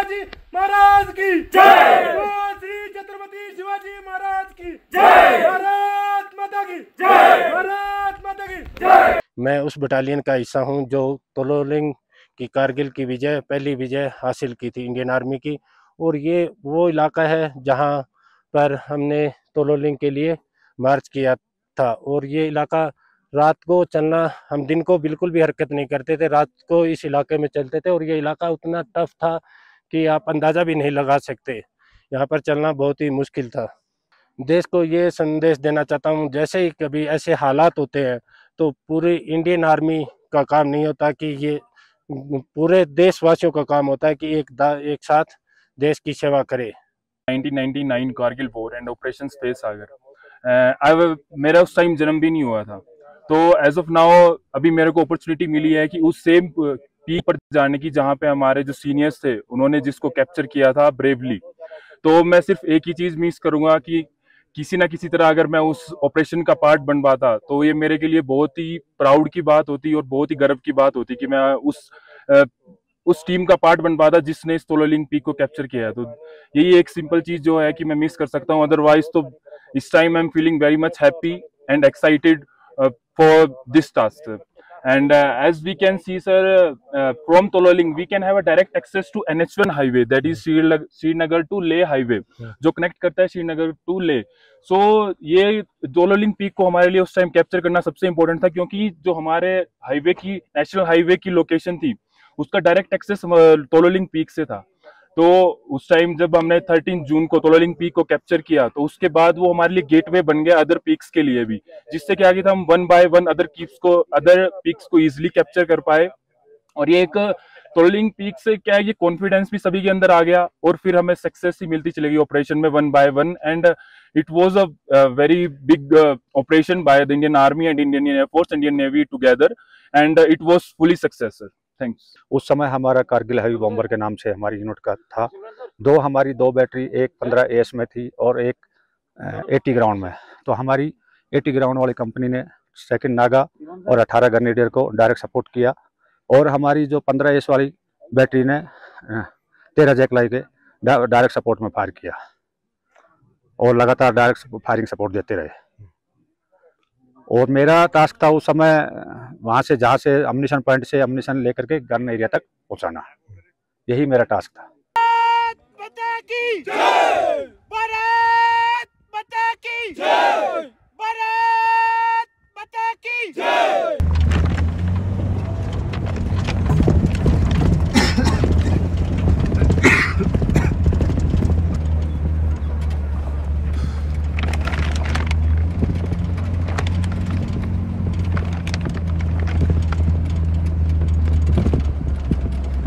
शिवाजी महाराज की जय। श्री छत्रपति शिवाजी महाराज की जय। भारत माता की जय। भारत माता की जय। मैं उस बटालियन का हिस्सा हूं जो तोलोलिंग की कारगिल की विजय, पहली विजय हासिल की थी इंडियन आर्मी की। और ये वो इलाका है जहां पर हमने तोलोलिंग के लिए मार्च किया था। और ये इलाका रात को चलना, हम दिन को बिल्कुल भी हरकत नहीं करते थे, रात को इस इलाके में चलते थे। और ये इलाका उतना टफ था कि आप अंदाज़ा भी नहीं लगा सकते, यहाँ पर चलना बहुत ही मुश्किल था। देश को ये संदेश देना चाहता हूँ, जैसे ही कभी ऐसे हालात होते हैं तो पूरी इंडियन आर्मी का काम नहीं होता कि ये पूरे देशवासियों का काम होता है कि एक साथ देश की सेवा करे। 1999 Kargil war and operation Safed Sagar, मेरा उस टाइम जन्म भी नहीं हुआ था। तो एज ऑफ नाउ अभी मेरे को अपॉर्चुनिटी मिली है कि उस सेम पीक पर जाने की जहां पे हमारे जो सीनियर्स थे उन्होंने जिसको कैप्चर किया था ब्रेवली। तो मैं सिर्फ एक ही चीज मिस करूंगा कि किसी ना किसी तरह अगर मैं उस ऑपरेशन का पार्ट बन पाता तो ये मेरे के लिए बहुत ही प्राउड की बात होती और बहुत ही गर्व की बात होती कि मैं उस टीम का पार्ट बन पाता जिसने इस तोलोलिंग पीक को कैप्चर किया है। तो यही एक सिंपल चीज जो है कि मैं मिस कर सकता हूँ। अदरवाइज तो इस time I am feeling very much happy and excited for this task. And as we can see, sir, from Tololing we can have a direct access to NH1 highway, that is Srinagar to Leh highway, जो connect करता है Srinagar to ले। सो ये Tololing peak को हमारे लिए उस time capture करना सबसे इम्पोर्टेंट था, क्योंकि जो हमारे हाईवे की, नेशनल हाईवे की लोकेशन थी उसका डायरेक्ट एक्सेस तोलोलिंग पीक से था। तो उस टाइम जब हमने 13 जून को तोलोलिंग पीक को कैप्चर किया तो उसके बाद वो हमारे लिए गेटवे बन गया अदर पीक्स के लिए भी, जिससे क्या था हम one by one other peaks को इजिली कैप्चर कर पाए। और ये एक तोलोलिंग पीक से क्या है, ये कॉन्फिडेंस भी सभी के अंदर आ गया और फिर हमें सक्सेस ही मिलती चलेगी ऑपरेशन में one by one. And it was a very big operation by the Indian army and Indian air force, Indian navy together, and it was fully successful. Thanks. उस समय हमारा कारगिल हैवी बॉम्बर के नाम से हमारी यूनिट का था। हमारी दो बैटरी, एक 15 एस में थी और एक 80 ग्राउंड में। तो हमारी 80 ग्राउंड वाली कंपनी ने सेकंड नागा और 18 ग्रेनेडियर को डायरेक्ट सपोर्ट किया, और हमारी जो 15 एस वाली बैटरी ने 13 जैकलाई के डायरेक्ट सपोर्ट में फायर किया और लगातार डायरेक्ट फायरिंग सपोर्ट देते रहे। और मेरा टास्क था उस समय वहाँ से, जहाँ से अम्युनिशन पॉइंट से अम्युनिशन लेकर के गन एरिया तक पहुँचाना, यही मेरा टास्क था। भारत माता की जय। भारत माता की जय। भारत माता की जय।